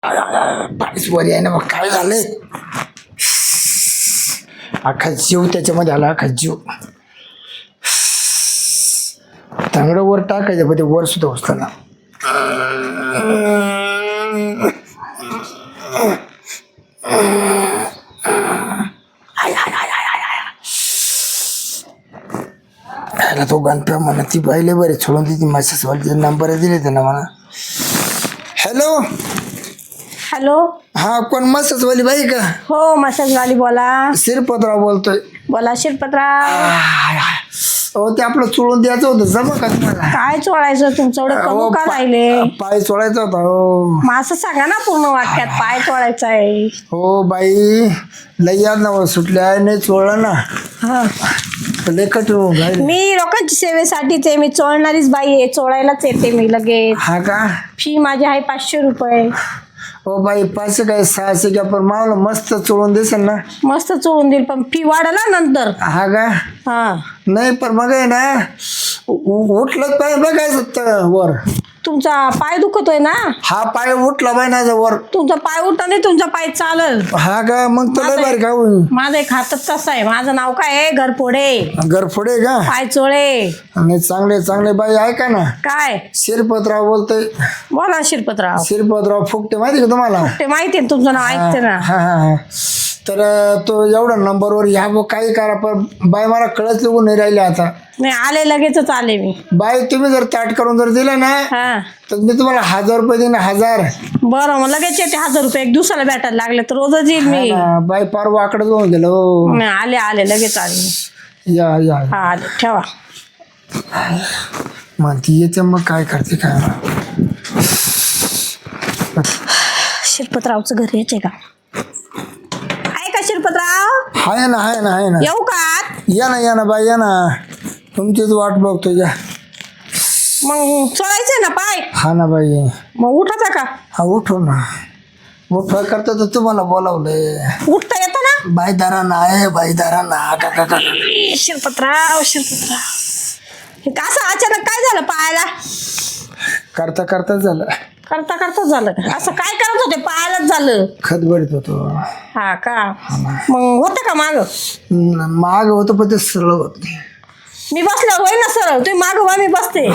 पाणीच वर आहे ना, मग काय झालंय? अख्खा जीव त्याच्यामध्ये आला, अख्खा जीव. तांगडं वर टाकायचं पण ते वर सुद्धा उचलना. तो गणप्या म्हणा ती बाईले बरे सोडून ती मेसेज नंबर दिले त्यांना म्हणा. Hello hello. हा, कोण मसाजवाली बाई का? हो, मसाजवाली बोला. शिरपतराव बोलतोय. बोला शिरपतराव. हो, ते आपलं चोळून द्यायचं होतं, जमा का तुम्हाला? काय चोळायचं तुमचं एवढं कमी का राहिले? पाय चोळायचा होता. हो, मग असं सांगा ना पूर्ण वाक्यात, पाय चोळायचा आहे. हो बाई, लई याद ना सुटल्या नाही चोळलं ना. हा, लई कठीण झालं. मी लोकांची सेवेसाठीच आहे, मी चोळणारीच बाई आहे, चोळायलाच येते मी लगेच. हा का? फी माझी आहे 500 रुपये. हो बाई, 500 काय 600 घ्या, पण मला मस्त चोळून देसेल ना? मस्त चोळून देईल, पण फी वाढला नंतर. हा का? हा, नाही पण मग आहे ना, उठलंच पाय बघायचं वर. तुमचा पाय दुखतोय ना? हा, पाय उठला पाय ना वर. तुमचा पाय उठला नाही, तुमचा पाय चालल. हा का? मग तुला बरं का होईल. माझं एक हातच तसं आहे. माझं नाव काय आहे? घरफोडे. घरफोडे का? पाय चोळे. आणि चांगले चांगले बाई ऐका ना, काय? शिरपतराव बोलतोय. बोला शिरपतराव. शिरपतराव फुकटे माहिती का तुम्हाला? ते माहिती आहे तुमचं नाव, ऐकते ना. हा हा हा. तर तो एवढा नंबरवर ह्या काही करा, पण बाई मला कळत लिहून नाही राहिले आता. नाही, आले लगेचच आले मी. बाई तुम्ही जर ताट करून जर दिलं ना, हा, तर मी तुम्हाला 1000 रुपये देईन. 1000. बरं, मग लगेच येते. 1000 रुपये एक दिवसाला भेटायला लागले तर रोजच येईल मी. बाई पार वाकडं जाऊन गेलो. हो, नाही, आले आले लगेच आले. या या. हा, आले. ठेवा. म्हणती येते, मग काय करते काय? शिरपतरावचं घर यायचंय का? आहे का शिरपतराव? आहे ना, आहे ना, आहे ना. येऊ का? या ना, या ना बाई, या ना. तुमचीच वाट बघतो. या. मग चोळायचंय ना पाय? हा ना बाई. मग उठायचा का? हा, उठो ना. उठवा करता तर तुम्हाला बोलावलंय. उठता येतं ना? बाईदारा ना आहे, बाईदारा ना. शिरपतराव शिरपतराव, हे असं अचानक काय झालं पायाला? करता करता झालं. करता करता झालं का? असं काय करत होते पायालाच झालं? खत भरत होतो. हा का? मग होतं का माग? माग होतं पण ते सरळ होत नाही. मी बसल्यावर होय ना सरळ, तुम्ही माग व्हा, मी बसते.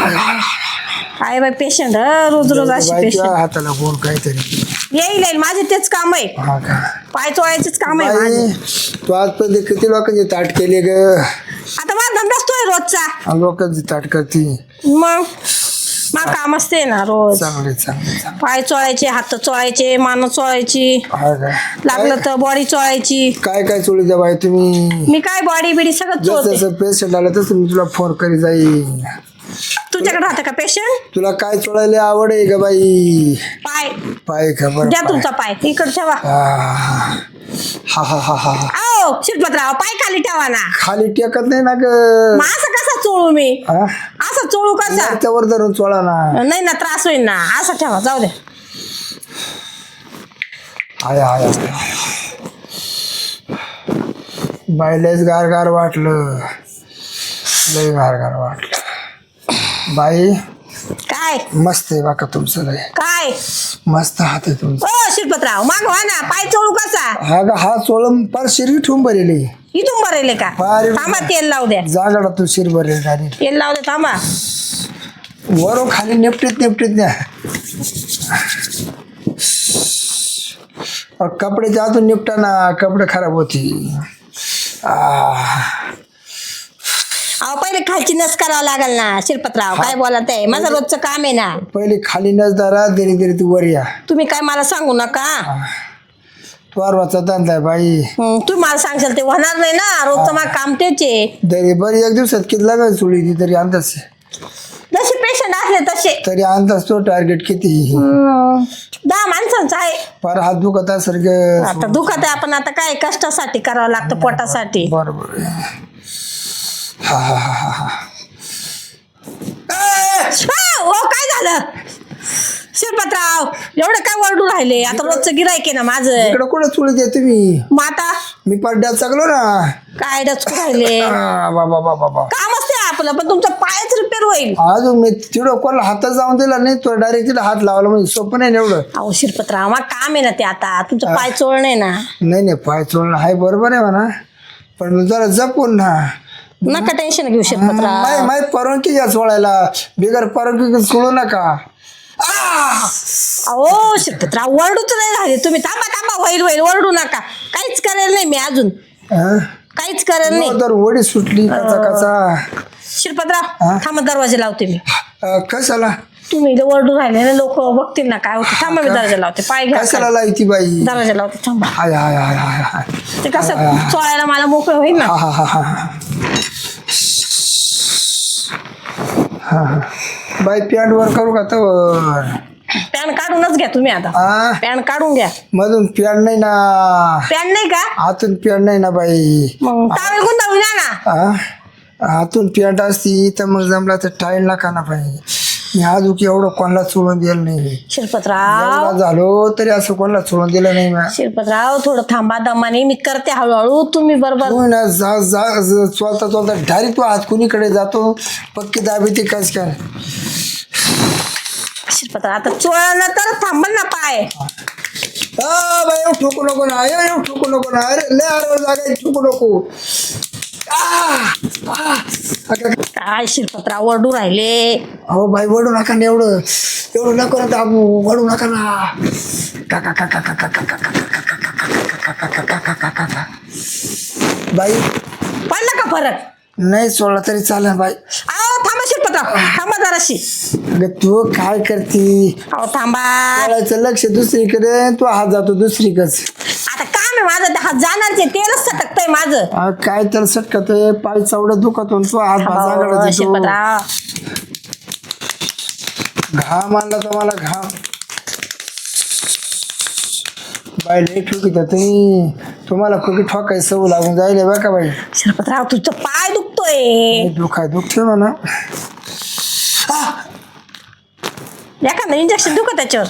काय बाई पेशंट, रोज रोज अशी बाईच्या पेशंट. हाताला कोण काहीतरी. येईल येईल, माझे तेच काम आहे. हा का? पाय चोळायचेच काम आहे माझे. बाई, तू आजपर्यंत किती लोकांची ताट केली ग? आता माझा धंदाच तो आहे रोजचा. लोकांची ताट करती. मग मला काम असते ना रोज. चांगले चांगले चांगले. पाय चोळायचे, हात चोळायचे, मान चोळायची, हा का? लागलं तर बॉडी चोळायची. काय काय चोळी द्या बाई तुम्ही? मी काय बॉडी बिडी सगळं जसं चोळते. जसं पेशंट आलं तसं मी तुला फोन करी जाईल. तुमच्याकडे राहतं का पेशंट? तुला काय चोळायला आवड आहे का बाई? पाय पाय खबर. द्या तुमचा पाय इकडे ठेवा. हा हा हा हा. आओ शिरपतराव, पाय खाली ठेवा ना. खाली टेकत नाही ना ग. मग असं कसं चोळू मी? हा? असं चोळू कसा? वरच्यावर धरून चोळा ना. नाही ना, त्रास होईल ना. असं ठेवा, जाऊ द्या. I I I. बाईलाच गार गार वाटलं. लय गार गार वाटलं. बाई काय मस्त आहे बाका तुमचं. लय काय मस्त हात आहे तुमचा. ओ शिरपतराव, मागवा ना. पाय चोळू कसा? हा गा, हा चोळून पार शिरी ठेवून भरेली. इथून भरेले का? पार- थांबा, तेल लावू द्या. जागडा तू शिर भरेल झाली. तेल लावू द्या, थांबा. वरून खाली नेपटीत नेपटीत द्या. कपड्याच्या आतून निपटा ना, कपडे खराब होती. अहो, पहिले खालची नस करावं लागल ना शिरपतराव. काय बोलत आहे? माझं रोजचं काम आहे ना. पहिले खाली नजदारा दिरी दिरी तू वर या. तुम्ही काय मला सांगू नका. वारवाचा धंदा आहे बाई. तुम्ही मला सांगशाल ते होणार नाही ना. रोजचं माझं काम तेच आहे. दरी बरी एक दिवसात किती लागायची चोळी ती तरी अंदाज. जसे पेशंट असले तसे. तरी अंदाज तो टार्गेट किती? 10 माणसांचा आहे. फार हात दुखत असेल ग. आता दुखत आहे, आपण आता काय कष्टासाठी करावं लागतं, पोटासाठी. बरोबर. हा हा हा हा. ओ, काय झालं? शिरपतराव एवढं काय वरडू राहिले आता रोजचं गिरायक आहे ना माझं. इकडं कुठं चुळत आहे तुम्ही? मग आता मी पड्ड्यात चागलो ना. काय डचकू राहिले बाबा काम असते आपलं पण तुमचा पायच रिपेअर होईल. अजून मी तिकडं कोणाला हातात जाऊन दिला नाही तो डायरेक्ट तिला हात लावला म्हणजे सोपं नाही ना एवढं. अहो शिरपतराव मग काम आहे ना ते आता तुमचं पाय चोळ नाही ना. नाही पाय चोळणं आहे बरोबर आहे म्हणा पण जरा जपून ना. नका टेन्शन घेऊ शिरपतराव. माहीत परवानगी घ्या चोळायला बिगर परवानगी सोडू नका. अहो शिरपतराव वरडूच नाही राहिले तुम्ही. थांबा होईल वरडू नका. काहीच करेल नाही मी अजून काहीच करेल नाही. तर वडी सुटली कचा शिरपतराव थांबा दरवाजा लावते मी. कशाला तुम्ही इथे वरडू राहिले ना लोक बघतील ना काय होतं. थांबा मी दरवाजा लावते. पाय घ्या कशाला लायती बाई. दरवाजा लावते थांबा. हाय हाय हाय हाय हाय ते कसं चोळायला मला मोकळं होईल ना. बाई पॅन्ट वर करू का तर पॅन काढूनच घ्या तुम्ही आता. पॅन काढून घ्या. मधून पॅन्ट नाही ना. पॅन नाही का? आतून पॅन्ट नाही ना बाई. मग टावेल गुंडाळून द्या ना. आतून पॅन्ट असती तर मग जमला तर टाईल नका ना बाई. मी अजून एवढं कोणाला सोडून दिलं नाही. शिरपतराव एवढा झालो तरी असं कोणाला सोडून दिलं नाही मी. शिरपतराव थोडं थांबा दमाने मी करते हळूहळू. तुम्ही बरोबर तू ना चोलता डायरेक्ट तू हात कुणीकडे जातो पक्की दाबी ती कस काय. शिरपतराव आता चोळलं तर थांबल ना पाय. बाई एवढं ठोकू नको ना. एवढं ठोकू नको ना. अरे लय आरोळ जागा ठोकू नको. काय शिरपतराव वरडू राहिले. हो बाई वडू नका ना एवढं नको ना दाबू. वडू नका ना. बाई पडला का फरक? नाही सोडला तरी चालेल बाई. अहो थांबा शिरपतराव थांबा जराशी. अगं तू काय करती. अहो थांबा. करायचं लक्ष दुसरीकडे तू हात जातो दुसरीकच. आता काम आहे माझं. हात जाणारचे तेलच सटकतंय माझं. काय तर सटकत पाय चवडं दुखतो तू हात भाजाकडे शिरपतराव घाम आणला तर मला घाम. बाई लई ठोकी तुम्हाला खोकी ठोकाय सवय लागून जायला बा का बाई. शिरपतराव तुझं पाय दुखतोय. दुखते म्हणा. एखादं इंजेक्शन देऊ का त्याच्यावर?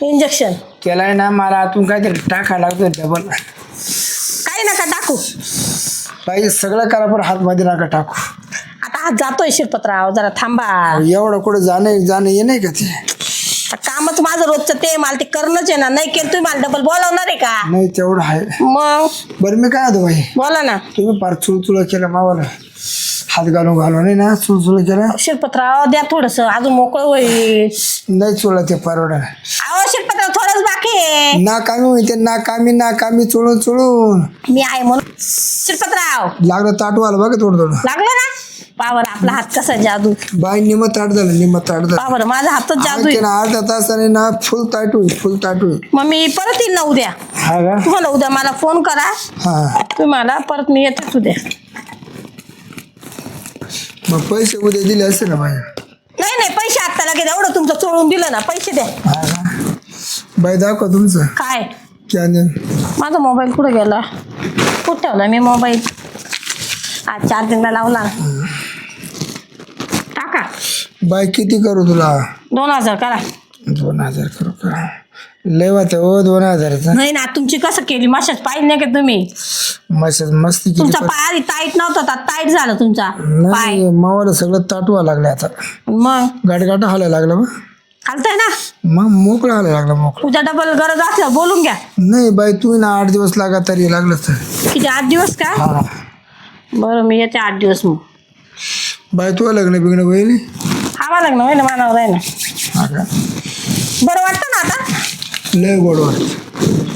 इंजेक्शन केलाय ना मला आतून काहीतरी टाका लागतो डबल. काही नका टाकू. बाई सगळं करा पण हात मध्ये नका टाकू. आता हात जातोय शिरपतराव जरा थांबा. एवढं कुठं जाणं ये नाही का ते. कामच माझं रोजचं ते मला ते करणंच आहे ना. नाही केलं तुम्ही मला डबल बोलावणार आहे का? नाही तेवढं आहे. मग बरं मी काय होतो बाई बोला ना. तुम्ही फार चुळचुळ केलं मावाला. हात घालून नाही ना चुळचुळ केलं. शिरपतराव द्या थोडस अजून मोकळं होईल. नाही चुळलं ते परवडा. अहो शिरपतराव थोडंच बाकी आहे. नाकामी होते नाकामी चुळून मी आहे म्हणून. शिरपतराव लागलं ताटू आलं बघा थोडं लागलं ना. पावर आपला हात कसा जादू. बाई निम ताट झालं. पावर माझा हातच जादू आहे. अर्धा तासाने ना फुल ताट होईल. मग मी परत येईल ना उद्या. हा का? तुम्हाला उद्या मला फोन करा. हा तुम्हाला परत मी येतेच उद्या. मग पैसे उद्या दिले असते ना बाई. नाही पैसे आत्ता लगेच एवढं तुमचं चोळून दिलं ना. पैसे द्या. हा का? बाई दाखव तुमचं काय कॅन. माझा मोबाईल कुठे गेला? कुठं ठेवला मी मोबाईल? आज चार्जिंगला लावला. टाका. बाई किती करू तुला? 2000 करा. 2000 करू का? लेवात हो 2000चा. नाही ना तुमची कसं केली मशाच पाहिजे नाही का तुम्ही? मस्ती केली. तुमचा पाय आधी टाईट नव्हता टाईट झाला तुमचा पाय. नाही मावाला सगळं ताटवा लागलं आता. मग गाठ हालायला लागलं मग. चालतंय ना. मग मोकळं हालायला लागलं मोकळं. उद्या डबल गरज असल्या बोलून घ्या. नाही बाई तू ना 8 दिवस लागा तरी लागलं तर. किती 8 दिवस का? हा बरं मी येते 8 दिवस. मग बाई तुला लग्न बिग्न होईल. हवा लग्न होय ना मानावर आहे ना. हा का? बरं वाटतं ना आता? लय गोड वाटत.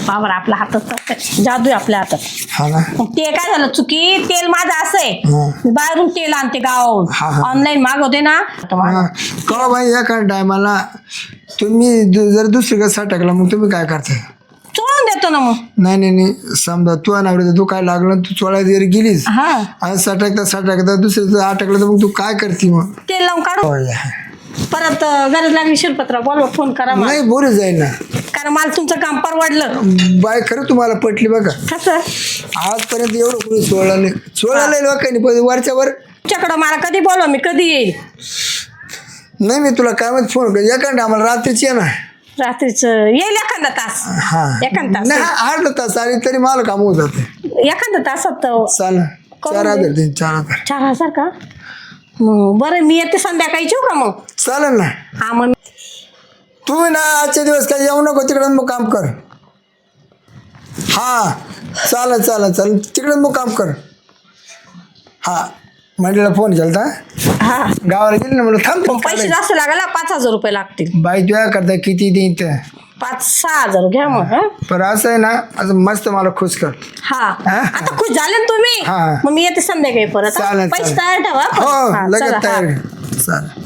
बाबर आपल्या हातात जादू आहे आपल्या हातात. हा ना. मग ते काय झालं चुकी. तेल माझं असं आहे हा. मी बाहेरून तेल आणते गावाहून. हा, हा. ऑनलाईन मागवते ना. का बाई एका टायमाला तुम्ही जर दुसरीकडे सटकला मग तुम्ही काय करताय? चोळून देतो ना मग. नाही समजा तू अनावडीचं तू काय लागलं तू चोळायला जरी गेलीस हा आणि सटकता दुसरीचं अटकलं तर मग तू काय करते मग? तेल लावून काढू. परत गरज लागली शिरपतराव बोलवा फोन करा मला. नाही बोलू जाईल ना. कारण मला तुमचं काम परवडलं. बाय खरं तुम्हाला पटली बघा. कसं आजपर्यंत एवढं कोणी सोडलं लोकांनी पण वरच्या वर. तुमच्याकडं मला कधी बोलवा मी कधी येईल. नाही मी तुला काय माहिती फोन कर एखादा आम्हाला रात्रीची आहे ना. रात्रीचं येईल एखादा तास. हा एखादा तास नाही अर्धा तास आली तरी मला काम होत जाते. एखादा तासात चाल 4,000 दे 4,000. 4,000 का? मग बरं मी येते संध्याकाळी येऊ का मग? चालेल ना. हा मग तू ना आजचे दिवस काही येऊ नको तिकडे मग काम कर. हा चालेल चालेल चालेल तिकडे मग काम कर. हा मंडळीला फोन केला हा गावाला गेली ना म्हणून थांब पण पैसे जास्त लागायला 5,000 रुपये लागतील. बाई तुया करता किती देईन ते 5-6 हजार घ्या मग. हा? पण असं आहे ना असं मस्त मला खुश कर. हा आता खुश झाले ना तुम्ही. हा. मग मी येते संध्याकाळी परत. हा? चालेल पैसे चालेल तयार ठेवा. हो हा, लगेच चला, हा. तयार चालेल.